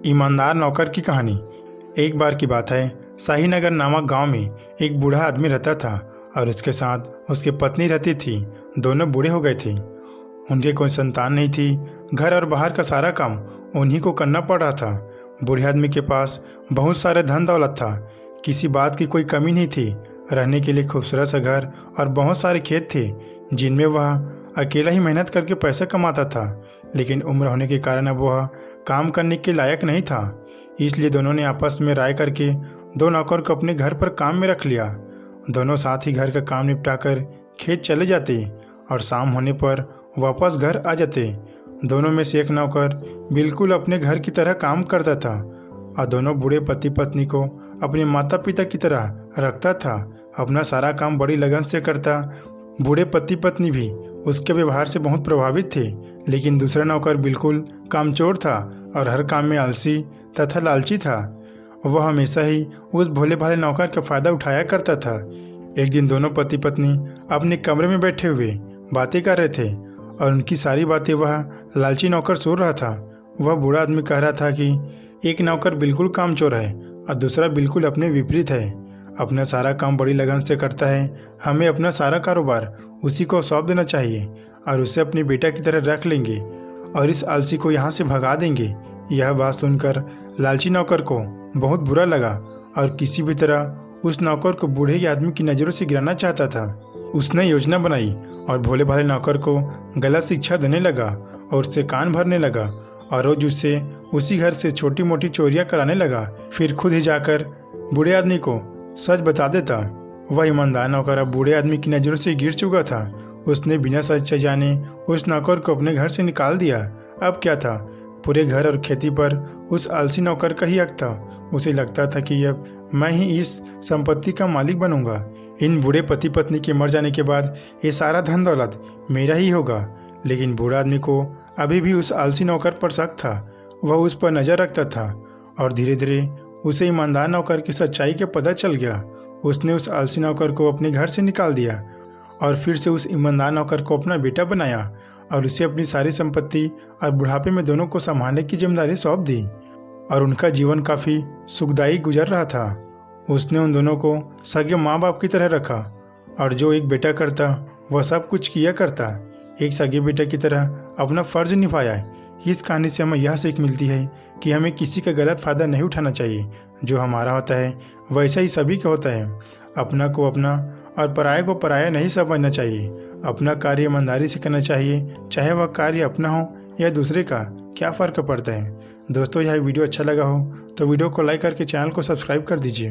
ईमानदार नौकर की कहानी। एक बार की बात है, शाहीनगर नामक गांव में एक बूढ़ा आदमी रहता था और उसके साथ उसकी पत्नी रहती थी। दोनों बूढ़े हो गए थे। उनके कोई संतान नहीं थी। घर और बाहर का सारा काम उन्हीं को करना पड़ रहा था। बूढ़े आदमी के पास बहुत सारे धन दौलत था। किसी बात की कोई कमी नहीं थी। रहने के लिए खूबसूरत सा घर और बहुत सारे खेत थे जिनमें वह अकेला ही मेहनत करके पैसा कमाता था। लेकिन उम्र होने के कारण अब वह काम करने के लायक नहीं था। इसलिए दोनों ने आपस में राय करके दो नौकर को अपने घर पर काम में रख लिया। दोनों साथ ही घर का काम निपटाकर खेत चले जाते और शाम होने पर वापस घर आ जाते। दोनों में से एक नौकर बिल्कुल अपने घर की तरह काम करता था और दोनों बूढ़े पति पत्नी को अपने माता पिता की तरह रखता था। अपना सारा काम बड़ी लगन से करता। बूढ़े पति पत्नी भी उसके व्यवहार से बहुत प्रभावित थे। लेकिन दूसरा नौकर बिल्कुल कामचोर था और हर काम में आलसी तथा लालची था। वह हमेशा ही उस भोले भाले नौकर का फायदा उठाया करता था। एक दिन दोनों पति पत्नी अपने कमरे में बैठे हुए बातें कर रहे थे और उनकी सारी बातें वह लालची नौकर सुन रहा था। वह बूढ़ा आदमी कह रहा था कि एक नौकर बिल्कुल कामचोर है और दूसरा बिल्कुल अपने विपरीत है। अपना सारा काम बड़ी लगन से करता है। हमें अपना सारा कारोबार उसी को सौंप देना चाहिए और उसे अपने बेटा की तरह रख लेंगे और इस आलसी को यहाँ से भगा देंगे। यह बात सुनकर लालची नौकर को बहुत बुरा लगा और किसी भी तरह उस नौकर को बूढ़े आदमी की नज़रों से गिराना चाहता था। उसने योजना बनाई और भोले भाले नौकर को गलत शिक्षा देने लगा और उससे कान भरने लगा और रोज उससे उसी घर से छोटी मोटी चोरियां कराने लगा। फिर खुद ही जाकर बूढ़े आदमी को सच बता देता। वह ईमानदार नौकर अब बूढ़े आदमी की नज़रों से गिर चुका था। उसने बिना सच जाने उस नौकर को अपने घर से निकाल दिया। अब क्या था, पूरे घर और खेती पर उस आलसी नौकर का ही हक था। उसे लगता था कि अब मैं ही इस संपत्ति का मालिक बनूंगा। इन बूढ़े पति पत्नी के मर जाने के बाद ये सारा धन दौलत मेरा ही होगा। लेकिन बूढ़ा आदमी को अभी भी उस आलसी नौकर पर शक था। वह उस पर नज़र रखता था और धीरे धीरे उसे ईमानदार नौकर की सच्चाई का पता चल गया। उसने उस आलसी नौकर को अपने घर से निकाल दिया और फिर से उस ईमानदार नौकर को अपना बेटा बनाया और उसे अपनी सारी संपत्ति और बुढ़ापे में दोनों को संभालने की जिम्मेदारी सौंप दी और उनका जीवन काफ़ी सुखदायी गुजर रहा था। उसने उन दोनों को सगे माँ बाप की तरह रखा और जो एक बेटा करता वह सब कुछ किया करता। एक सगे बेटे की तरह अपना फ़र्ज निभाया। इस कहानी से हमें यह सीख मिलती है कि हमें किसी का गलत फ़ायदा नहीं उठाना चाहिए। जो हमारा होता है वैसा ही सभी का होता है। अपना को अपना और पराये को पराया नहीं समझना चाहिए। अपना कार्य ईमानदारी से करना चाहिए, चाहे वह कार्य अपना हो या दूसरे का, क्या फ़र्क पड़ता है। दोस्तों, यह वीडियो अच्छा लगा हो तो वीडियो को लाइक करके चैनल को सब्सक्राइब कर दीजिए।